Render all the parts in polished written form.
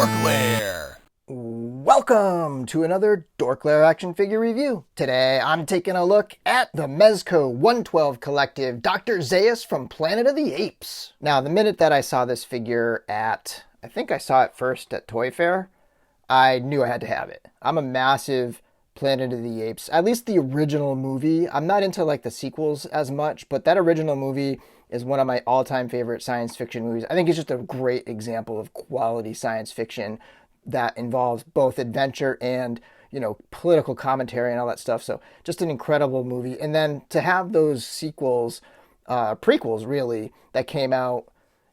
DorkLair. Welcome to another DorkLair action figure review. Today I'm taking a look at the Mezco 112 Collective Dr. Zaius from Planet of the Apes. Now, the minute that I saw this figure I think I saw it first at Toy Fair, I knew I had to have it. I'm a massive Planet of the Apes, at least the original movie. I'm not into like the sequels as much, but that original movie is one of my all-time favorite science fiction movies. I think it's just a great example of quality science fiction that involves both adventure and, political commentary and all that stuff. So just an incredible movie. And then to have those sequels, prequels really, that came out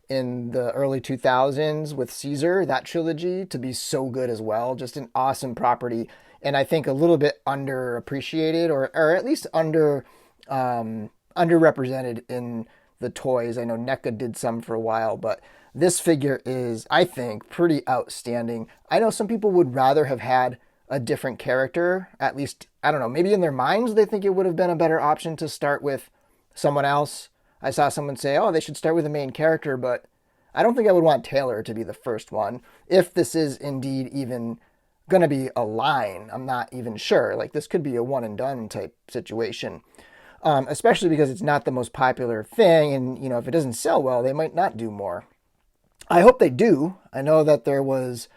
in the early 2000s with Caesar, that trilogy, to be so good as well. Just an awesome property. And I think a little bit underappreciated or at least underrepresented in the toys. I know NECA did some for a while, but this figure is, I think, pretty outstanding. I know some people would rather have had a different character. At least, I don't know, maybe in their minds they think it would have been a better option to start with someone else. I saw someone say, oh, they should start with the main character, but I don't think I would want Taylor to be the first one. If this is indeed even going to be a line, I'm not even sure. Like, this could be a one and done type situation. Especially because it's not the most popular thing, and if it doesn't sell well, they might not do more. I hope they do. I know that there was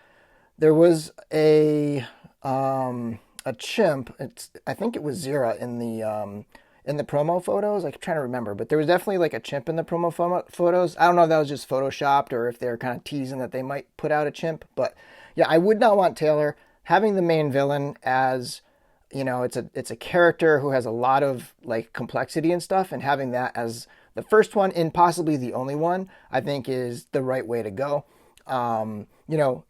a chimp. I think it was Zira in the promo photos. I'm trying to remember, but there was definitely like a chimp in the promo photos. I don't know if that was just photoshopped or if they're kind of teasing that they might put out a chimp. But yeah, I would not want Taylor having the main villain as, it's a character who has a lot of like complexity and stuff, and having that as the first one and possibly the only one, I think is the right way to go. Kind of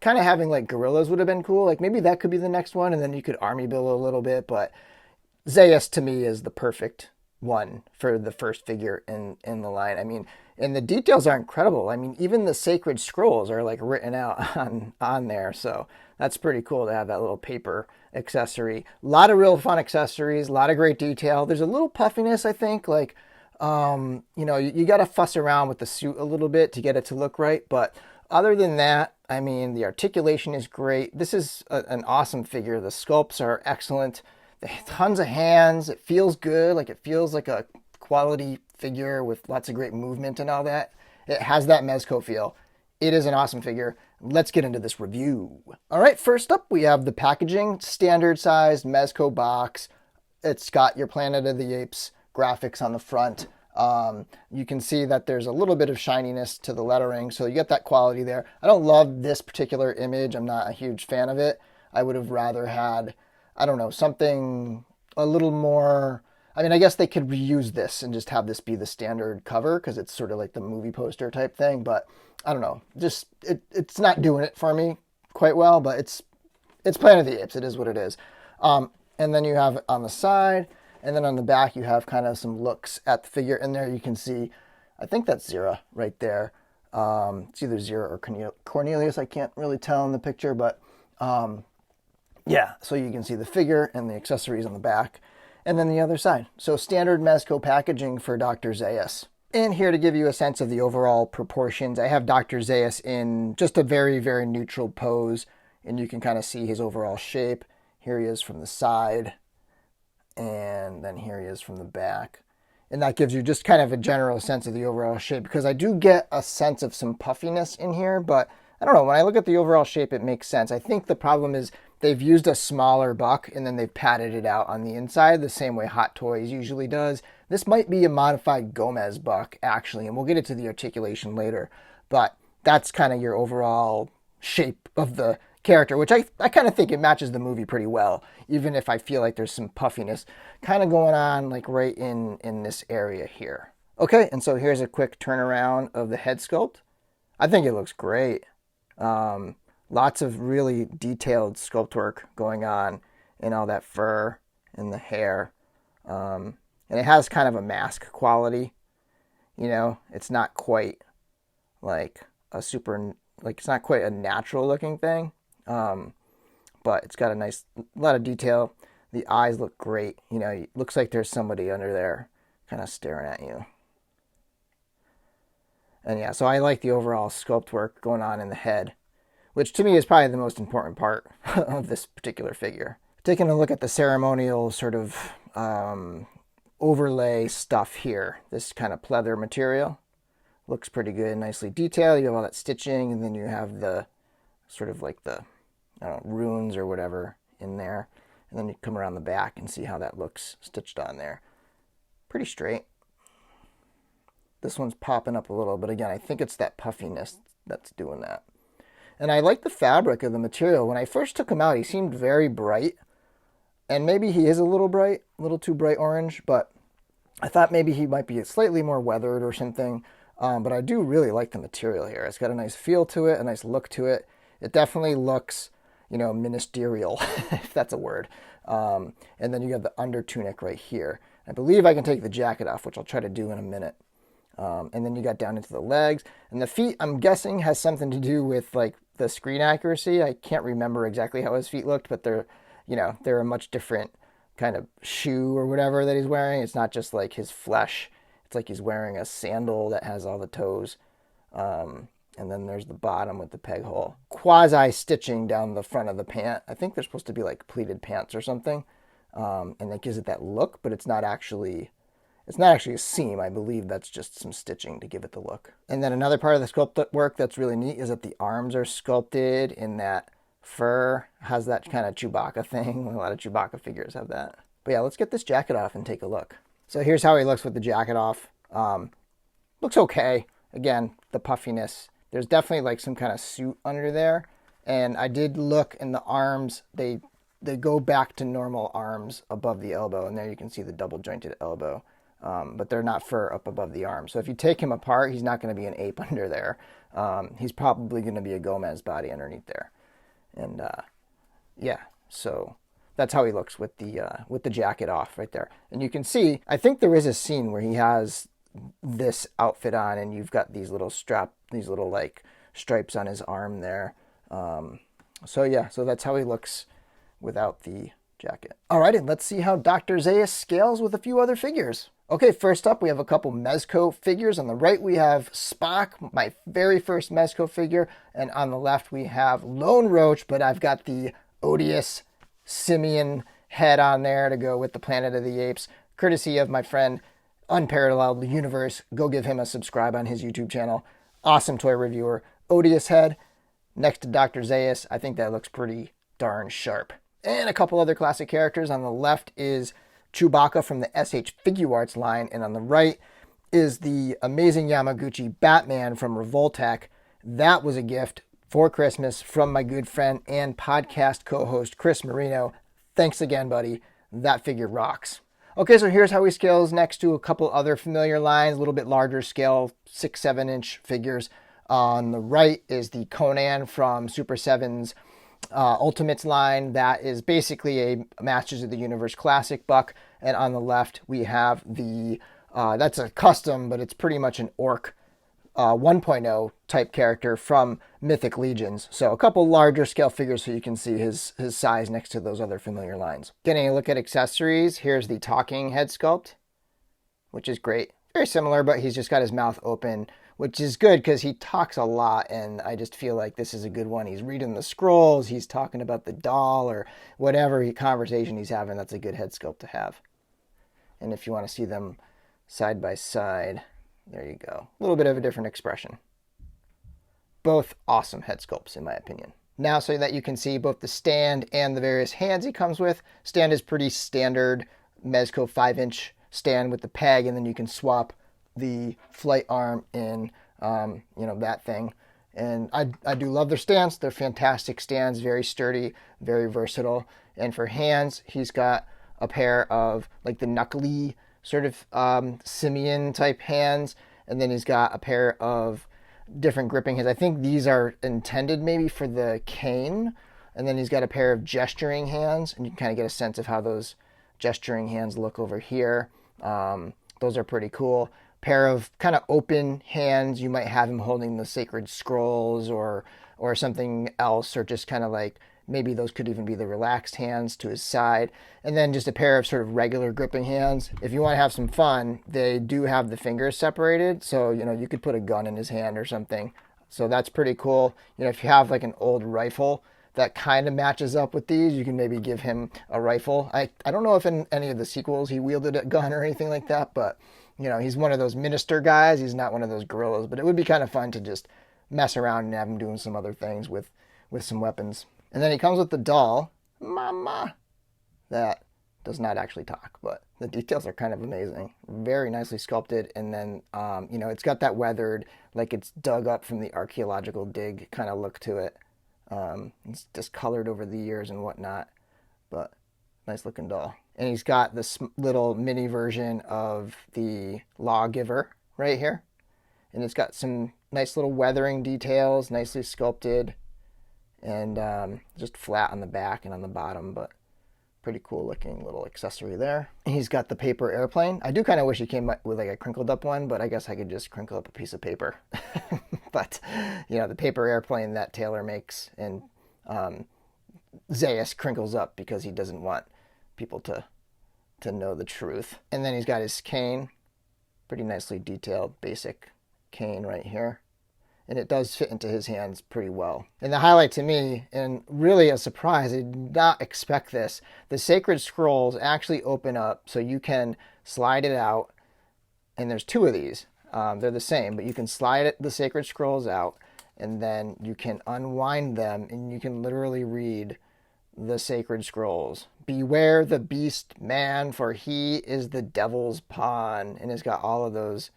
having like gorillas would have been cool. Like maybe that could be the next one, and then you could army build a little bit. But Zaius to me is the perfect one for the first figure in the line. I mean, and the details are incredible. I mean, even the sacred scrolls are like written out on there. So that's pretty cool to have that little paper accessory. A lot of real fun accessories, a lot of great detail. There's a little puffiness, I think, like, you got to fuss around with the suit a little bit to get it to look right. But other than that, I mean, the articulation is great. This is an awesome figure. The sculpts are excellent. Tons of hands. It feels good. Like, it feels like a quality figure with lots of great movement and all that. It has that Mezco feel. It is an awesome figure. Let's get into this review. All right, first up, we have the packaging. Standard sized Mezco box. It's got your Planet of the Apes graphics on the front. You can see that there's a little bit of shininess to the lettering, so you get that quality there. I don't love this particular image. I'm not a huge fan of it. I would have rather had, I don't know, something a little more. I mean, I guess they could reuse this and just have this be the standard cover because it's sort of like the movie poster type thing, but I don't know. Just it's not doing it for me quite well, but it's Planet of the Apes. It is what it is. And then you have on the side, and then on the back you have kind of some looks at the figure. And there you can see, I think that's Zira right there. It's either Zira or Cornelius. I can't really tell in the picture, but yeah. So you can see the figure and the accessories on the back. And then the other side. So standard Mezco packaging for Dr. Zaius. And here to give you a sense of the overall proportions, I have Dr. Zaius in just a very, very neutral pose. And you can kind of see his overall shape. Here he is from the side. And then here he is from the back. And that gives you just kind of a general sense of the overall shape. Because I do get a sense of some puffiness in here. But I don't know, when I look at the overall shape, it makes sense. I think the problem is they've used a smaller buck and then they've padded it out on the inside the same way Hot Toys usually does. This might be a modified Gomez buck, actually, and we'll get into the articulation later. But that's kind of your overall shape of the character, which I kind of think it matches the movie pretty well, even if I feel like there's some puffiness kind of going on like right in this area here. Okay, and so here's a quick turnaround of the head sculpt. I think it looks great. Lots of really detailed sculpt work going on in all that fur and the hair. And it has kind of a mask quality. It's not quite like it's not quite a natural looking thing. But it's got a lot of detail. The eyes look great. It looks like there's somebody under there kind of staring at you. And yeah, so I like the overall sculpt work going on in the head, which to me is probably the most important part of this particular figure. Taking a look at the ceremonial sort of overlay stuff here, this kind of pleather material looks pretty good, nicely detailed. You have all that stitching, and then you have the sort of like the runes or whatever in there, and then you come around the back and see how that looks stitched on there. Pretty straight. This one's popping up a little, but again, I think it's that puffiness that's doing that. And I like the fabric of the material. When I first took him out, he seemed very bright, and maybe he is a little bright, a little too bright orange, but I thought maybe he might be slightly more weathered or something. But I do really like the material here. It's got a nice feel to it, a nice look to it. It definitely looks, ministerial, if that's a word. And then you have the under tunic right here. I believe I can take the jacket off, which I'll try to do in a minute. And then you got down into the legs. And the feet, I'm guessing, has something to do with like the screen accuracy. I can't remember exactly how his feet looked, but they're a much different kind of shoe or whatever that he's wearing. It's not just like his flesh. It's like he's wearing a sandal that has all the toes. And then there's the bottom with the peg hole. Quasi stitching down the front of the pant. I think they're supposed to be like pleated pants or something. And that gives it that look, but it's not actually a seam. I believe that's just some stitching to give it the look. And then another part of the sculpt work that's really neat is that the arms are sculpted in that fur. Has that kind of Chewbacca thing. A lot of Chewbacca figures have that. But yeah, let's get this jacket off and take a look. So here's how he looks with the jacket off. Looks okay. Again, the puffiness. There's definitely like some kind of suit under there. And I did look in the arms. They go back to normal arms above the elbow. And there you can see the double jointed elbow. But they're not fur up above the arm. So if you take him apart, he's not going to be an ape under there. He's probably going to be a Gomez body underneath there. And yeah, so that's how he looks with the jacket off right there. And you can see, I think there is a scene where he has this outfit on, and you've got these little like stripes on his arm there. So yeah, so that's how he looks without the jacket. All right, and let's see how Dr. Zaius scales with a few other figures. Okay, first up, we have a couple Mezco figures. On the right, we have Spock, my very first Mezco figure. And on the left, we have Lone Roach, but I've got the odious simian head on there to go with the Planet of the Apes, courtesy of my friend Unparalleled Universe. Go give him a subscribe on his YouTube channel. Awesome toy reviewer. Odious head next to Dr. Zaius. I think that looks pretty darn sharp. And a couple other classic characters. On the left is Chewbacca from the SH Figuarts line, and on the right is the amazing Yamaguchi Batman from Revoltech. That was a gift for Christmas from my good friend and podcast co-host Chris Marino. Thanks again, buddy. That figure rocks. Okay, so here's how he scales next to a couple other familiar lines, a little bit larger scale, 6-7 inch figures. On the right is the Conan from Super 7's Ultimates line. That is basically a Masters of the Universe classic buck. And on the left, we have the, that's a custom, but it's pretty much an orc 1.0 type character from Mythic Legions. So a couple larger scale figures so you can see his size next to those other familiar lines. Getting a look at accessories, here's the talking head sculpt, which is great. Very similar, but he's just got his mouth open, which is good because he talks a lot, and I just feel like this is a good one. He's reading the scrolls, he's talking about the doll or whatever conversation he's having. That's a good head sculpt to have. And if you want to see them side by side, there you go. A little bit of a different expression. Both awesome head sculpts, in my opinion. Now, so that you can see both the stand and the various hands he comes with. Stand is pretty standard Mezco 5-inch stand with the peg, and then you can swap the flight arm in, that thing. And I do love their stands. They're fantastic stands, very sturdy, very versatile. And for hands, he's got a pair of like the knuckly sort of simian type hands, and then he's got a pair of different gripping hands. I think these are intended maybe for the cane, and then he's got a pair of gesturing hands, and you can kind of get a sense of how those gesturing hands look over here. Those are pretty cool. Pair of kind of open hands. You might have him holding the sacred scrolls or something else, or just kind of like maybe those could even be the relaxed hands to his side. And then just a pair of sort of regular gripping hands. If you want to have some fun, they do have the fingers separated. So, you could put a gun in his hand or something. So that's pretty cool. You know, if you have like an old rifle that kind of matches up with these, you can maybe give him a rifle. I don't know if in any of the sequels he wielded a gun or anything like that, but you know, he's one of those minister guys. He's not one of those gorillas, but it would be kind of fun to just mess around and have him doing some other things with some weapons. And then he comes with the doll, Mama, that does not actually talk, but the details are kind of amazing. Very nicely sculpted. And then, you know, it's got that weathered, like it's dug up from the archaeological dig kind of look to it. It's discolored over the years and whatnot, but nice looking doll. And he's got this little mini version of the lawgiver right here. And it's got some nice little weathering details, nicely sculpted, and just flat on the back and on the bottom, but pretty cool looking little accessory there. And he's got the paper airplane. I do kind of wish he came with like a crinkled up one, but I guess I could just crinkle up a piece of paper. But, you know, the paper airplane that Taylor makes, and Zaius crinkles up because he doesn't want people to know the truth. And then he's got his cane, pretty nicely detailed, basic cane right here. And it does fit into his hands pretty well. And the highlight to me, and really a surprise, I did not expect this, the sacred scrolls actually open up so you can slide it out. And there's two of these. They're the same, but you can slide the sacred scrolls out, and then you can unwind them, and you can literally read the sacred scrolls. Beware the beast man, for he is the devil's pawn. And it's got all of those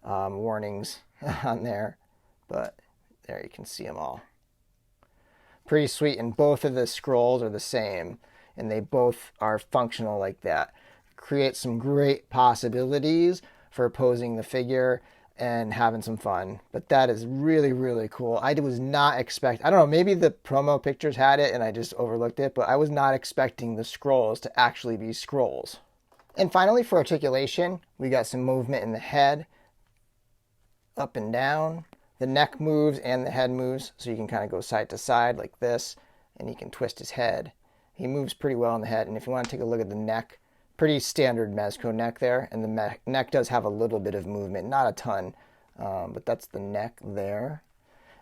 warnings on there. But there you can see them all. Pretty sweet. And both of the scrolls are the same. And they both are functional like that. Create some great possibilities for posing the figure and having some fun. But that is really, really cool. I was not expecting, I don't know, maybe the promo pictures had it and I just overlooked it, but I was not expecting the scrolls to actually be scrolls. And finally, for articulation, we got some movement in the head, up and down. The neck moves and the head moves, so you can kind of go side to side like this, and he can twist his head. He moves pretty well in the head, and if you want to take a look at the neck, pretty standard Mezco neck there, and the neck does have a little bit of movement, not a ton, but that's the neck there.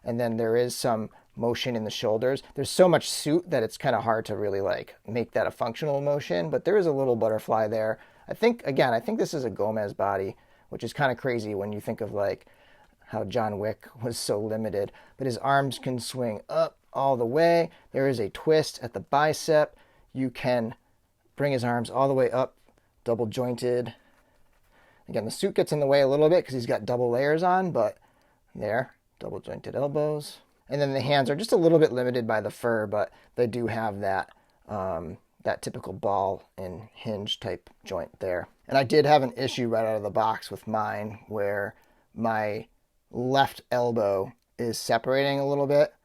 And then there is some motion in the shoulders. There's so much suit that it's kind of hard to really like make that a functional motion, but there is a little butterfly there. I think this is a Gomez body, which is kind of crazy when you think of like how John Wick was so limited, but his arms can swing up all the way. There is a twist at the bicep. You can bring his arms all the way up, double jointed. Again, the suit gets in the way a little bit because he's got double layers on, but there, double jointed elbows. And then the hands are just a little bit limited by the fur, but they do have that that typical ball and hinge type joint there. And I did have an issue right out of the box with mine where my left elbow is separating a little bit.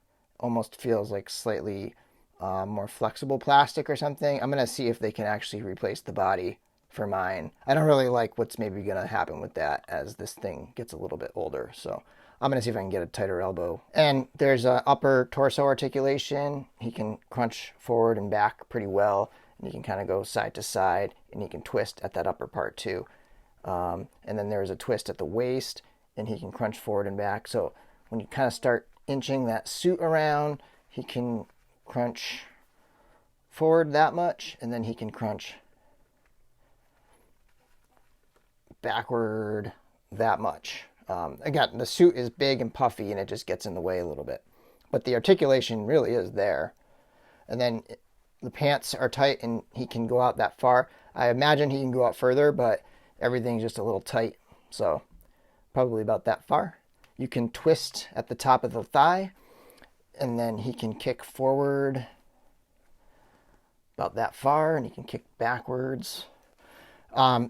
Almost feels like slightly more flexible plastic or something. I'm going to see if they can actually replace the body for mine. I don't really like what's maybe going to happen with that as this thing gets a little bit older. So I'm going to see if I can get a tighter elbow. And there's a upper torso articulation. He can crunch forward and back pretty well. And he can kind of go side to side. And he can twist at that upper part too. And then there's a twist at the waist. And he can crunch forward and back. So when you kind of start inching that suit around, he can crunch forward that much, and then he can crunch backward that much. Again, the suit is big and puffy, and it just gets in the way a little bit. But the articulation really is there. And then the pants are tight, and he can go out that far. I imagine he can go out further, but everything's just a little tight. So probably about that far. You can twist at the top of the thigh, and then he can kick forward about that far, and he can kick backwards.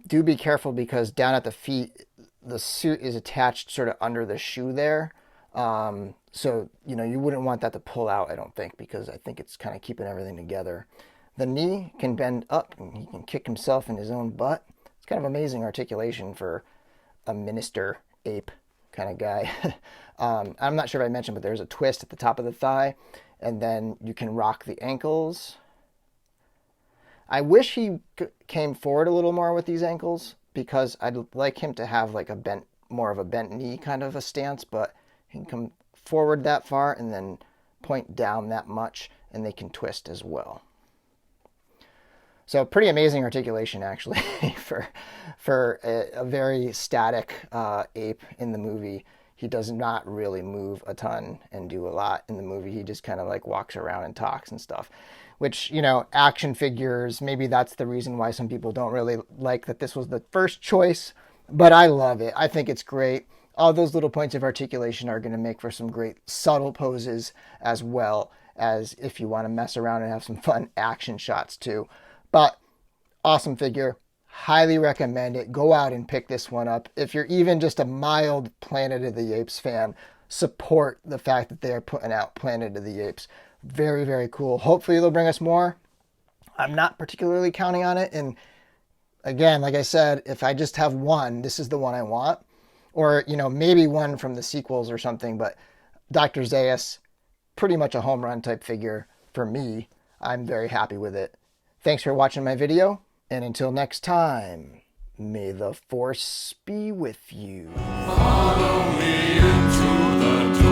Do be careful because down at the feet, the suit is attached sort of under the shoe there. So, you know, you wouldn't want that to pull out, I don't think, because I think it's kind of keeping everything together. The knee can bend up, and he can kick himself in his own butt. It's kind of amazing articulation for a minister ape kind of guy. I'm not sure if I mentioned, but there's a twist at the top of the thigh, and then you can rock the ankles. I wish he came forward a little more with these ankles because I'd like him to have like more of a bent knee kind of a stance, but he can come forward that far and then point down that much, and they can twist as well. So pretty amazing articulation, actually, for a very static ape in the movie. He does not really move a ton and do a lot in the movie. He just kind of like walks around and talks and stuff, which, you know, action figures, maybe that's the reason why some people don't really like that this was the first choice, but I love it. I think it's great. All those little points of articulation are going to make for some great subtle poses, as well as if you want to mess around and have some fun action shots too. But awesome figure. Highly recommend it. Go out and pick this one up. If you're even just a mild Planet of the Apes fan, support the fact that they are putting out Planet of the Apes. Very, very cool. Hopefully they'll bring us more. I'm not particularly counting on it. And again, like I said, if I just have one, this is the one I want. Or, you know, maybe one from the sequels or something. But Dr. Zaius, pretty much a home run type figure for me. I'm very happy with it. Thanks for watching my video. And until next time, may the force be with you. Follow me into the